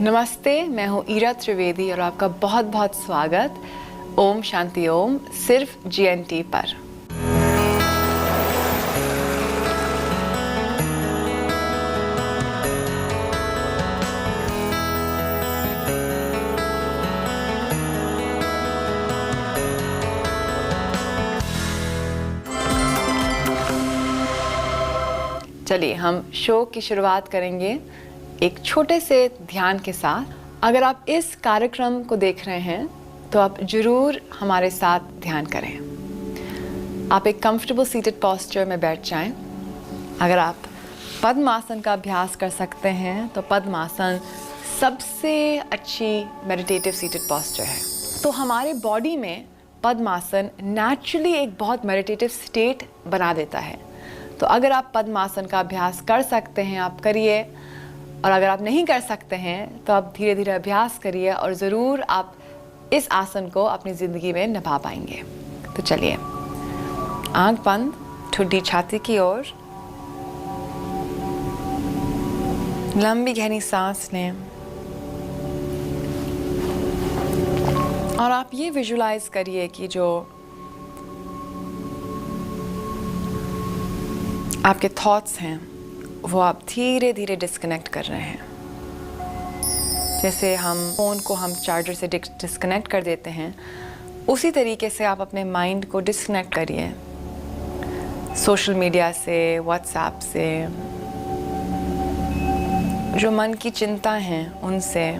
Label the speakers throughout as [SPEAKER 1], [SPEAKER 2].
[SPEAKER 1] नमस्ते, मैं हूँ ईरा त्रिवेदी और आपका बहुत बहुत स्वागत ओम शांति ओम सिर्फ GNT पर। चलिए हम शो की शुरुआत करेंगे एक छोटे से ध्यान के साथ। अगर आप इस कार्यक्रम को देख रहे हैं तो आप जरूर हमारे साथ ध्यान करें। आप एक कंफर्टेबल सीटेड पोस्चर में बैठ जाएं। अगर आप पद्मासन का अभ्यास कर सकते हैं तो पद्मासन सबसे अच्छी मेडिटेटिव सीटेड पोस्चर है। तो हमारे बॉडी में पद्मासन नेचुरली एक बहुत मेडिटेटिव स्टेट बना देता है। तो अगर आप पद्मासन का अभ्यास कर सकते हैं आप करिए, और अगर आप नहीं कर सकते हैं तो आप धीरे धीरे अभ्यास करिए और ज़रूर आप इस आसन को अपनी ज़िंदगी में निभा पाएंगे। तो चलिए, आंख बंद, ठुड्डी छाती की ओर, लंबी गहरी सांस लें और आप ये विजुलाइज करिए कि जो आपके थॉट्स हैं वो आप धीरे धीरे डिस्कनेक्ट कर रहे हैं। जैसे हम फ़ोन को हम चार्जर से डिस्कनेक्ट कर देते हैं, उसी तरीके से आप अपने माइंड को डिस्कनेक्ट करिए सोशल मीडिया से, व्हाट्सएप से, जो मन की चिंता हैं उनसे,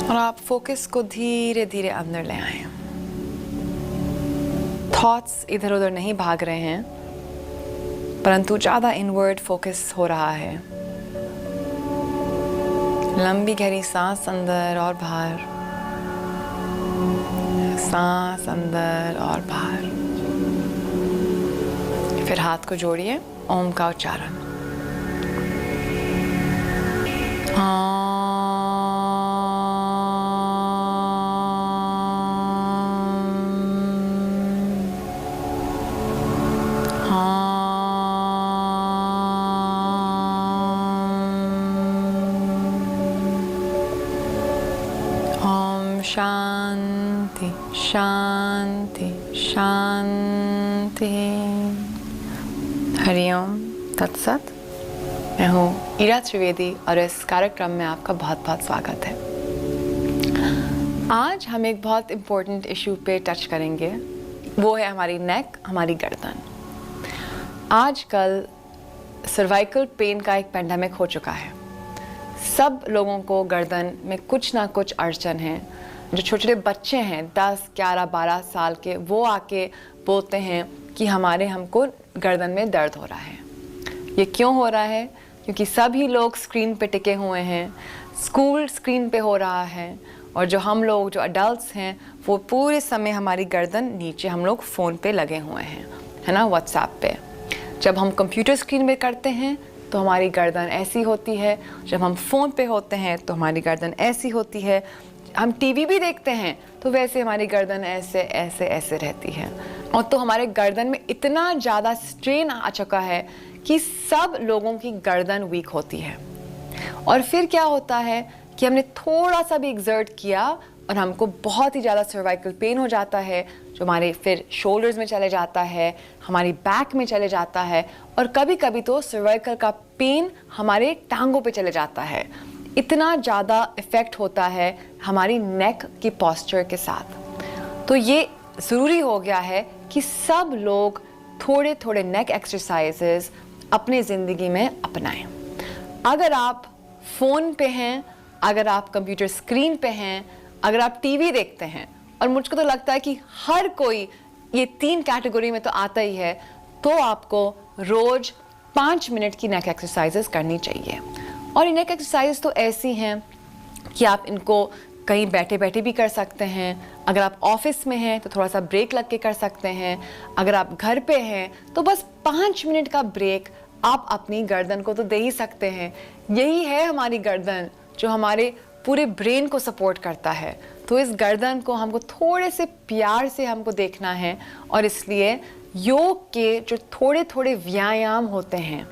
[SPEAKER 1] और आप फोकस को धीरे धीरे अंदर ले आएं। थॉट्स इधर उधर नहीं भाग रहे हैं, परंतु ज़्यादा इनवर्ड फोकस हो रहा है। लंबी गहरी सांस अंदर और बाहर, सांस अंदर और बाहर। फिर हाथ को जोड़िए, ओम का उच्चारण। शांति शांति शांति। हरिओम तत्सत। मैं हूँ ईरा त्रिवेदी और इस कार्यक्रम में आपका बहुत बहुत स्वागत है। आज हम एक बहुत इम्पोर्टेंट इशू पे टच करेंगे, वो है हमारी नेक, हमारी गर्दन। आजकल सर्वाइकल पेन का एक पेंडेमिक हो चुका है। सब लोगों को गर्दन में कुछ ना कुछ अड़चन है। जो छोटे छोटे बच्चे हैं 10, 11, 12 साल के, वो आके बोलते हैं कि हमको गर्दन में दर्द हो रहा है। ये क्यों हो रहा है? क्योंकि सभी लोग स्क्रीन पे टिके हुए हैं, स्कूल स्क्रीन पे हो रहा है, और जो हम लोग जो अडल्ट्स हैं वो पूरे समय हमारी गर्दन नीचे हम लोग फ़ोन पे लगे हुए हैं, है ना, व्हाट्सएप पे। जब हम कंप्यूटर स्क्रीन पे करते हैं तो हमारी गर्दन ऐसी होती है, जब हम फ़ोन पे होते हैं तो हमारी गर्दन ऐसी होती है, हम टीवी भी देखते हैं तो वैसे हमारी गर्दन ऐसे ऐसे ऐसे रहती है। और तो हमारे गर्दन में इतना ज़्यादा स्ट्रेन आ चुका है कि सब लोगों की गर्दन वीक होती है। और फिर क्या होता है कि हमने थोड़ा सा भी एक्सर्ट किया और हमको बहुत ही ज़्यादा सर्वाइकल पेन हो जाता है, जो हमारे फिर शोल्डर्स में चले जाता है, हमारी बैक में चले जाता है, और कभी कभी तो सर्वाइकल का पेन हमारे टांगों पे चले जाता है। इतना ज़्यादा इफ़ेक्ट होता है हमारी नेक की पोस्चर के साथ। तो ये ज़रूरी हो गया है कि सब लोग थोड़े थोड़े नेक एक्सरसाइजेस अपने ज़िंदगी में अपनाएं। अगर आप फ़ोन पे हैं, अगर आप कंप्यूटर स्क्रीन पे हैं, अगर आप टीवी देखते हैं, और मुझको तो लगता है कि हर कोई ये 3 कैटेगरी में तो आता ही है, तो आपको रोज़ 5 मिनट की नेक एक्सरसाइजेस करनी चाहिए। और ये नेक एक्सरसाइज तो ऐसी हैं कि आप इनको कहीं बैठे बैठे भी कर सकते हैं। अगर आप ऑफिस में हैं तो थोड़ा सा ब्रेक लग के कर सकते हैं। अगर आप घर पे हैं तो बस 5 मिनट का ब्रेक आप अपनी गर्दन को तो दे ही सकते हैं। यही है हमारी गर्दन जो हमारे पूरे ब्रेन को सपोर्ट करता है। तो इस गर्दन को हमको थोड़े से प्यार से हमको देखना है, और इसलिए योग के जो थोड़े थोड़े व्यायाम होते हैं,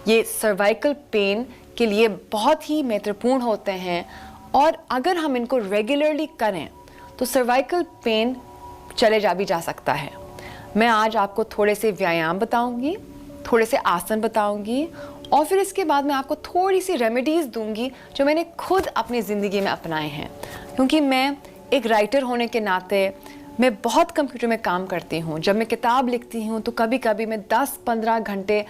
[SPEAKER 1] ये सर्वाइकल पेन के लिए बहुत ही महत्वपूर्ण होते हैं और अगर हम इनको रेगुलरली करें तो सर्वाइकल पेन चले जा सकता है। मैं आज आपको थोड़े से व्यायाम बताऊंगी, थोड़े से आसन बताऊंगी और फिर इसके बाद मैं आपको थोड़ी सी रेमेडीज़ दूंगी जो मैंने खुद अपनी ज़िंदगी में अपनाए हैं। क्योंकि मैं एक राइटर होने के नाते मैं बहुत कंप्यूटर में काम करती हूँ। जब मैं किताब लिखती हूँ तो कभी कभी मैं 10-15 घंटे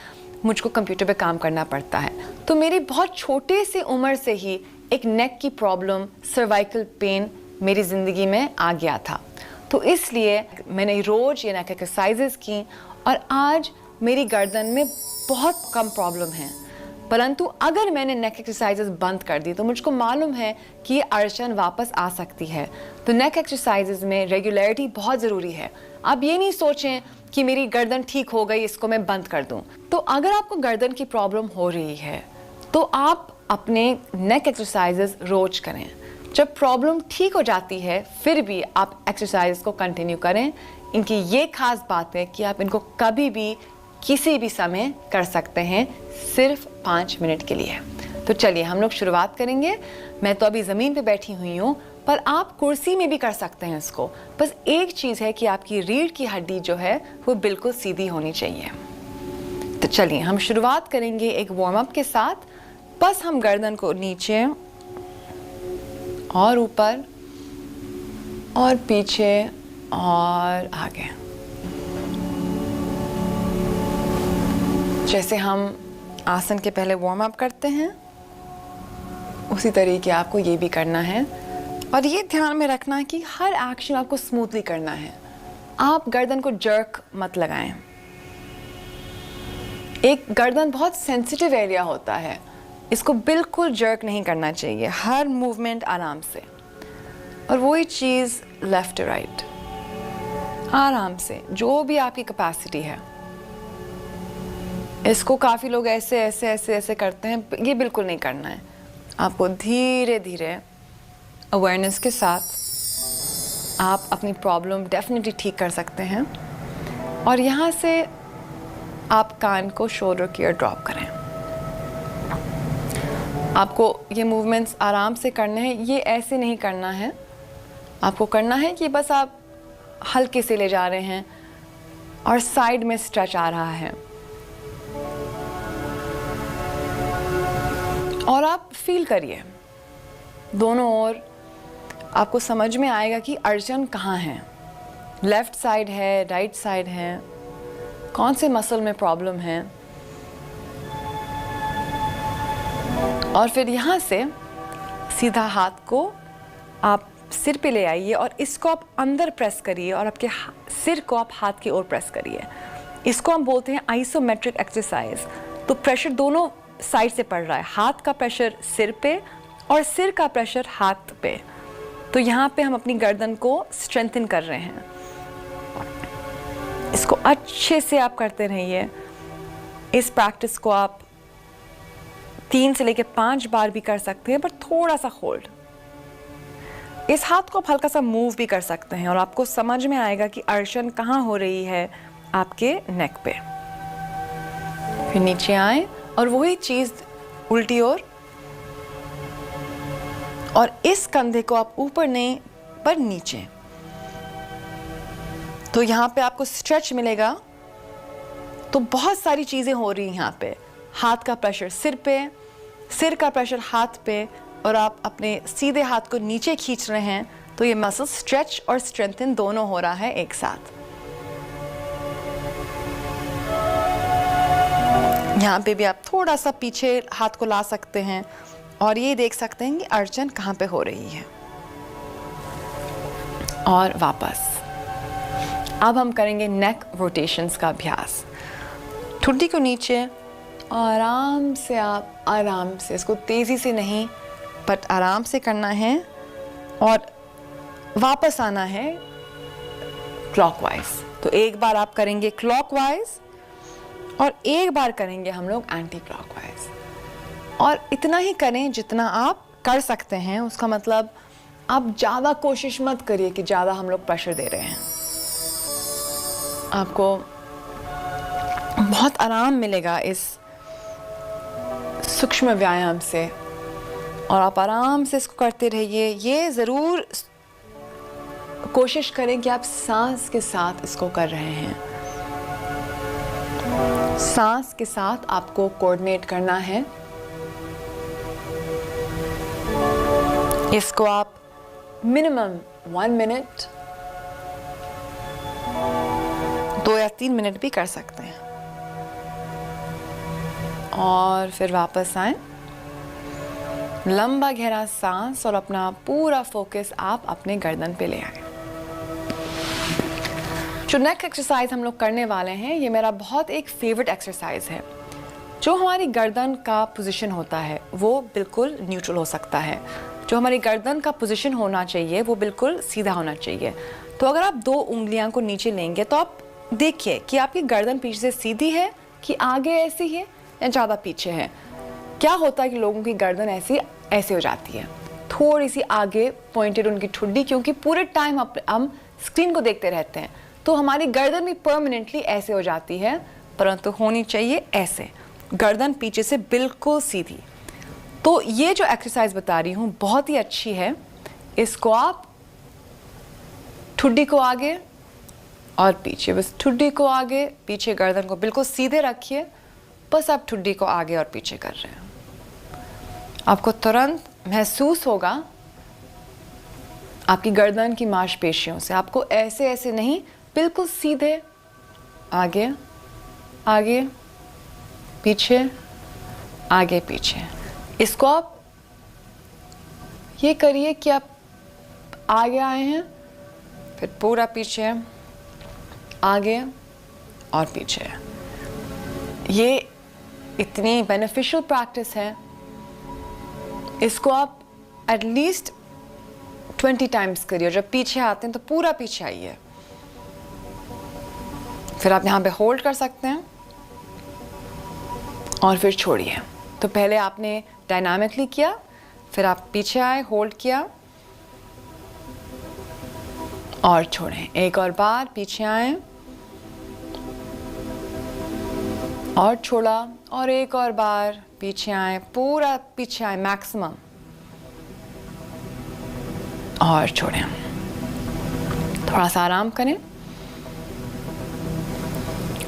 [SPEAKER 1] मुझको कंप्यूटर पे काम करना पड़ता है। तो मेरी बहुत छोटे से उम्र से ही एक नेक की प्रॉब्लम, सर्वाइकल पेन मेरी ज़िंदगी में आ गया था। तो इसलिए मैंने रोज़ ये नेक एक्सरसाइजेस की और आज मेरी गर्दन में बहुत कम प्रॉब्लम है। परंतु अगर मैंने नेक एक्सरसाइजेस बंद कर दी तो मुझको मालूम है कि ये अड़चन वापस आ सकती है। तो नेक एक्सरसाइजेस में रेगुलरिटी बहुत ज़रूरी है। आप ये नहीं सोचें कि मेरी गर्दन ठीक हो गई, इसको मैं बंद कर दूं। तो अगर आपको गर्दन की प्रॉब्लम हो रही है तो आप अपने नेक एक्सरसाइजेस रोज करें। जब प्रॉब्लम ठीक हो जाती है फिर भी आप एक्सरसाइज को कंटिन्यू करें। इनकी ये खास बात है कि आप इनको कभी भी किसी भी समय कर सकते हैं, सिर्फ 5 मिनट के लिए। तो चलिए हम लोग शुरुआत करेंगे। मैं तो अभी ज़मीन पे बैठी हुई हूँ, पर आप कुर्सी में भी कर सकते हैं इसको। बस एक चीज़ है कि आपकी रीढ़ की हड्डी जो है वो बिल्कुल सीधी होनी चाहिए। तो चलिए हम शुरुआत करेंगे एक वार्म अप के साथ। बस हम गर्दन को नीचे और ऊपर और पीछे और आगे, जैसे हम आसन के पहले वार्म अप करते हैं उसी तरीके आपको ये भी करना है। और ये ध्यान में रखना है कि हर एक्शन आपको स्मूथली करना है। आप गर्दन को जर्क मत लगाएं। एक गर्दन बहुत सेंसिटिव एरिया होता है, इसको बिल्कुल जर्क नहीं करना चाहिए। हर मूवमेंट आराम से, और वही चीज़ लेफ्ट राइट, आराम से, जो भी आपकी कैपेसिटी है। इसको काफ़ी लोग ऐसे ऐसे ऐसे ऐसे करते हैं, ये बिल्कुल नहीं करना है। आपको धीरे धीरे अवेयरनेस के साथ आप अपनी प्रॉब्लम डेफिनेटली ठीक कर सकते हैं। और यहाँ से आप कान को शोल्डर की ओर ड्रॉप करें। आपको ये मूवमेंट्स आराम से करने हैं, ये ऐसे नहीं करना है। आपको करना है कि बस आप हल्के से ले जा रहे हैं और साइड में स्ट्रेच आ रहा है और आप फील करिए दोनों ओर। आपको समझ में आएगा कि अड़चन कहाँ है, लेफ्ट साइड है, राइट साइड है, कौन से मसल में प्रॉब्लम है। और फिर यहाँ से सीधा हाथ को आप सिर पे ले आइए और इसको आप अंदर प्रेस करिए और आपके सिर को आप हाथ की ओर प्रेस करिए। इसको हम बोलते हैं आइसोमेट्रिक एक्सरसाइज। तो प्रेशर दोनों साइड से पड़ रहा है, हाथ का प्रेशर सिर पे और सिर का प्रेशर हाथ पे। तो यहाँ पे हम अपनी गर्दन को स्ट्रेंथन कर रहे हैं। इसको अच्छे से आप करते रहिए। इस प्रैक्टिस को आप 3 से लेकर 5 बार भी कर सकते हैं, पर थोड़ा सा होल्ड। इस हाथ को आप हल्का सा मूव भी कर सकते हैं और आपको समझ में आएगा कि अड़चन कहाँ हो रही है आपके नेक पे। फिर नीचे आए और वही चीज़ उल्टी ओर, और इस कंधे को आप ऊपर नहीं पर नीचे। तो यहाँ पे आपको स्ट्रेच मिलेगा। तो बहुत सारी चीज़ें हो रही हैं यहाँ पे। हाथ का प्रेशर सिर पे, सिर का प्रेशर हाथ पे, और आप अपने सीधे हाथ को नीचे खींच रहे हैं। तो ये मसल स्ट्रेच और स्ट्रेंथन दोनों हो रहा है एक साथ। यहाँ पे भी आप थोड़ा सा पीछे हाथ को ला सकते हैं और ये देख सकते हैं कि अड़चन कहाँ पे हो रही है। और वापस अब हम करेंगे नेक रोटेशंस का अभ्यास। ठुड्डी को नीचे, आराम से आप आराम से, इसको तेज़ी से नहीं बट आराम से करना है और वापस आना है क्लॉकवाइज। तो एक बार आप करेंगे क्लॉकवाइज और एक बार करेंगे हम लोग एंटी क्लॉकवाइज। और इतना ही करें जितना आप कर सकते हैं। उसका मतलब आप ज़्यादा कोशिश मत करिए कि ज़्यादा हम लोग प्रेशर दे रहे हैं। आपको बहुत आराम मिलेगा इस सूक्ष्म व्यायाम से, और आप आराम से इसको करते रहिए। ये ज़रूर कोशिश करें कि आप सांस के साथ इसको कर रहे हैं। सांस के साथ आपको कोऑर्डिनेट करना है। इसको आप मिनिमम 1 मिनट, 2 या 3 मिनट भी कर सकते हैं। और फिर वापस आएं, लंबा गहरा सांस, और अपना पूरा फोकस आप अपने गर्दन पे ले आए। जो नेक एक्सरसाइज हम लोग करने वाले हैं, ये मेरा बहुत एक फेवरेट एक्सरसाइज है। जो हमारी गर्दन का पोजीशन होता है वो बिल्कुल न्यूट्रल हो सकता है। जो हमारी गर्दन का पोजीशन होना चाहिए वो बिल्कुल सीधा होना चाहिए। तो अगर आप 2 उंगलियां को नीचे लेंगे तो आप देखिए कि आपकी गर्दन पीछे से सीधी है कि आगे ऐसी है या ज़्यादा पीछे है। क्या होता है कि लोगों की गर्दन ऐसे हो जाती है, थोड़ी सी आगे पॉइंटेड उनकी ठुड्डी, क्योंकि पूरे टाइम हम स्क्रीन को देखते रहते हैं, तो हमारी गर्दन भी परमानेंटली ऐसे हो जाती है, परंतु होनी चाहिए ऐसे, गर्दन पीछे से बिल्कुल सीधी। तो ये जो एक्सरसाइज बता रही हूँ बहुत ही अच्छी है। इसको आप ठुड्डी को आगे और पीछे, बस ठुड्डी को आगे पीछे, गर्दन को बिल्कुल सीधे रखिए, बस आप ठुड्डी को आगे और पीछे कर रहे हैं। आपको तुरंत महसूस होगा आपकी गर्दन की मांसपेशियों से, आपको ऐसे नहीं, बिल्कुल सीधे आगे आगे पीछे आगे पीछे। इसको आप ये करिए कि आप आगे आए हैं, फिर पूरा पीछे, आगे और पीछे। ये इतनी बेनिफिशियल प्रैक्टिस है, इसको आप एटलीस्ट 20 टाइम्स करिए। जब पीछे आते हैं तो पूरा पीछे आइए, फिर आप यहाँ पे होल्ड कर सकते हैं और फिर छोड़िए। तो पहले आपने डायनामिकली किया, फिर आप पीछे आए, होल्ड किया और छोड़ें। एक और बार पीछे आए और छोड़ा, और एक और बार पीछे आए, पूरा पीछे आए मैक्सिमम, और छोड़ें। थोड़ा सा आराम करें।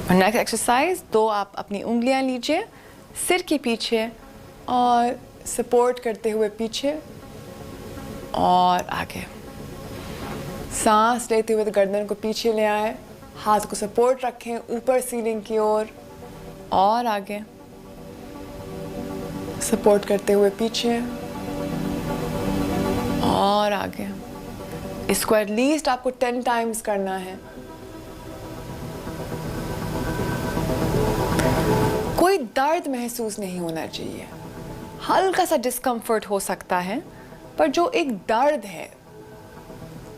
[SPEAKER 1] और नेक्स्ट एक्सरसाइज, 2 आप अपनी उंगलियां लीजिए सिर के पीछे और सपोर्ट करते हुए पीछे और आगे। सांस लेते हुए तो गर्दन को पीछे ले आए, हाथ को सपोर्ट रखें ऊपर सीलिंग की ओर, और आगे सपोर्ट करते हुए पीछे और आगे। इसको एटलीस्ट आपको 10 टाइम्स करना है। कोई दर्द महसूस नहीं होना चाहिए, हल्का सा डिस्कम्फर्ट हो सकता है, पर जो एक दर्द है,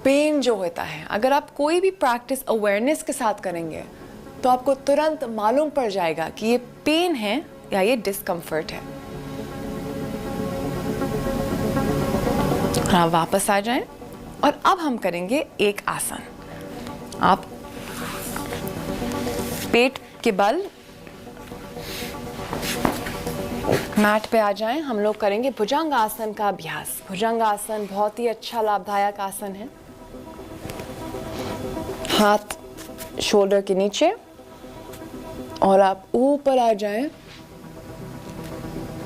[SPEAKER 1] पेन जो होता है, अगर आप कोई भी प्रैक्टिस अवेयरनेस के साथ करेंगे तो आपको तुरंत मालूम पड़ जाएगा कि ये पेन है या ये डिस्कम्फर्ट है। आप वापस आ जाएं, और अब हम करेंगे एक आसन। आप पेट के बल मैट पे आ जाएं। हम लोग करेंगे भुजंगासन का अभ्यास। भुजंगासन बहुत ही अच्छा लाभदायक आसन है। हाथ शोल्डर के नीचे, और आप ऊपर आ जाएं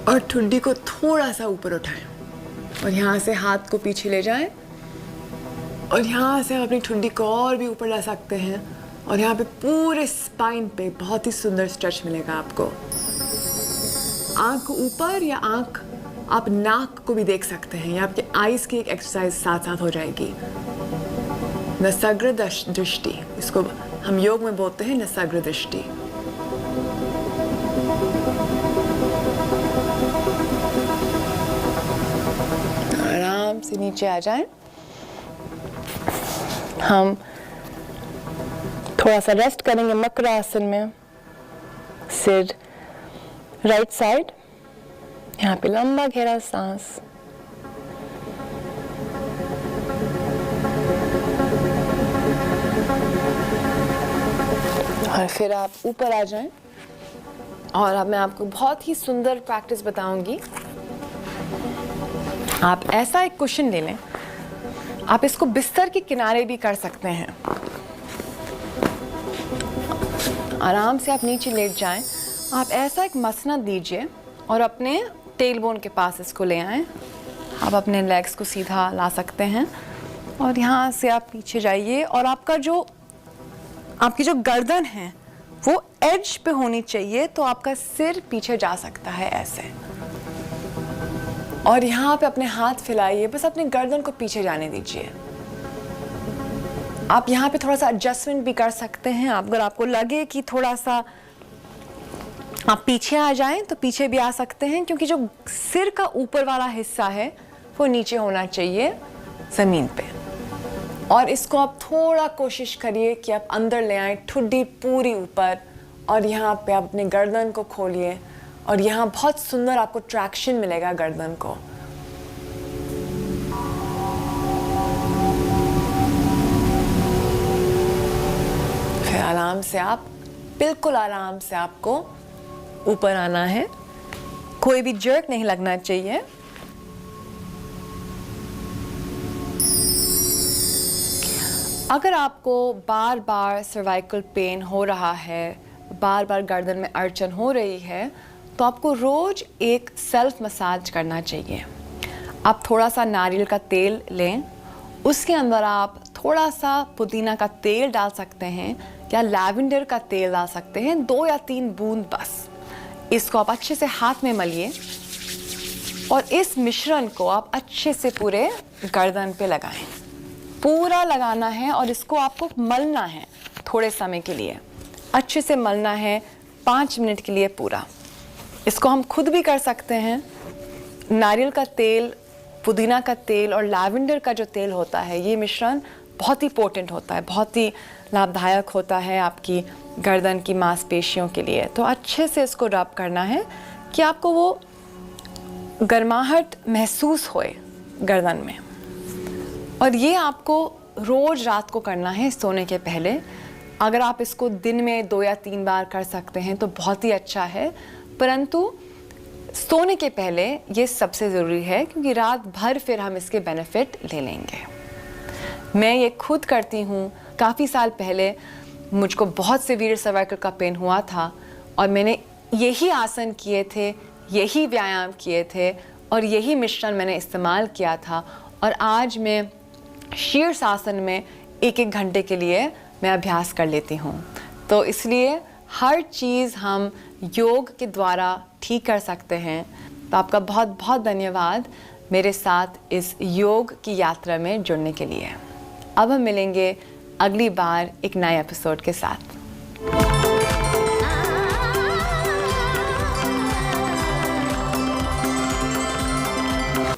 [SPEAKER 1] और ठुड्डी को थोड़ा सा ऊपर उठाएं, और यहाँ से हाथ को पीछे ले जाएं, और यहाँ से आप अपनी ठुड्डी को और भी ऊपर ला सकते हैं, और यहाँ पे पूरे स्पाइन पे बहुत ही सुंदर स्ट्रेच मिलेगा आपको। आंख को ऊपर, या आंख आप नाक को भी देख सकते हैं, या आपके आईज की एक एक्सरसाइज साथ साथ हो जाएगी। नसग्र दृष्टि, इसको हम योग में बोलते हैं नसग्र दृष्टि। आराम से नीचे आ जाएं। हम थोड़ा सा रेस्ट करेंगे मकर आसन में। सिर राइट साइड, यहाँ पे लंबा गहरा सांस, और फिर आप ऊपर आ जाएं और अब मैं आपको बहुत ही सुंदर प्रैक्टिस बताऊंगी। आप ऐसा एक कुशन ले लें, आप इसको बिस्तर के किनारे भी कर सकते हैं। आराम से आप नीचे लेट जाएं, आप ऐसा एक मसनद दीजिए और अपने टेल बोन के पास इसको ले आएं। आप अपने लेग्स को सीधा ला सकते हैं और यहाँ से आप पीछे जाइए और आपकी जो गर्दन है वो एज पे होनी चाहिए, तो आपका सिर पीछे जा सकता है ऐसे। और यहाँ पे अपने हाथ फैलाइए, बस अपनी गर्दन को पीछे जाने दीजिए। आप यहाँ पे थोड़ा सा एडजस्टमेंट भी कर सकते हैं। अगर आपको लगे कि थोड़ा सा आप पीछे आ जाएं तो पीछे भी आ सकते हैं, क्योंकि जो सिर का ऊपर वाला हिस्सा है वो नीचे होना चाहिए ज़मीन पे। और इसको आप थोड़ा कोशिश करिए कि आप अंदर ले आएं, ठुड्डी पूरी ऊपर, और यहाँ पे आप अपने गर्दन को खोलिए और यहाँ बहुत सुंदर आपको ट्रैक्शन मिलेगा गर्दन को। फिर आराम से बिल्कुल आराम से आपको ऊपर आना है, कोई भी जर्क नहीं लगना चाहिए। अगर आपको बार बार सर्वाइकल पेन हो रहा है, बार बार गर्दन में अड़चन हो रही है, तो आपको रोज एक सेल्फ मसाज करना चाहिए। आप थोड़ा सा नारियल का तेल लें, उसके अंदर आप थोड़ा सा पुदीना का तेल डाल सकते हैं या लैवेंडर का तेल डाल सकते हैं, 2 या 3 बूंद बस। इसको आप अच्छे से हाथ में मलिए और इस मिश्रण को आप अच्छे से पूरे गर्दन पे लगाएं। पूरा लगाना है और इसको आपको मलना है थोड़े समय के लिए, अच्छे से मलना है 5 मिनट के लिए पूरा। इसको हम खुद भी कर सकते हैं। नारियल का तेल, पुदीना का तेल और लैवेंडर का जो तेल होता है, ये मिश्रण बहुत ही पोटेंट होता है, बहुत ही लाभदायक होता है आपकी गर्दन की मांसपेशियों के लिए। तो अच्छे से इसको रब करना है कि आपको वो गर्माहट महसूस होए गर्दन में। और ये आपको रोज़ रात को करना है सोने के पहले। अगर आप इसको दिन में 2 या 3 बार कर सकते हैं तो बहुत ही अच्छा है, परंतु सोने के पहले ये सबसे ज़रूरी है, क्योंकि रात भर फिर हम इसके बेनिफिट ले लेंगे। मैं ये खुद करती हूँ। काफ़ी साल पहले मुझको बहुत सीवियर सर्वाइकल का पेन हुआ था और मैंने यही आसन किए थे, यही व्यायाम किए थे और यही मिश्रण मैंने इस्तेमाल किया था। और आज मैं शीर्षासन में 1-1 घंटे के लिए मैं अभ्यास कर लेती हूँ। तो इसलिए हर चीज़ हम योग के द्वारा ठीक कर सकते हैं। तो आपका बहुत बहुत धन्यवाद मेरे साथ इस योग की यात्रा में जुड़ने के लिए। अब हम मिलेंगे अगली बार एक नए एपिसोड के साथ।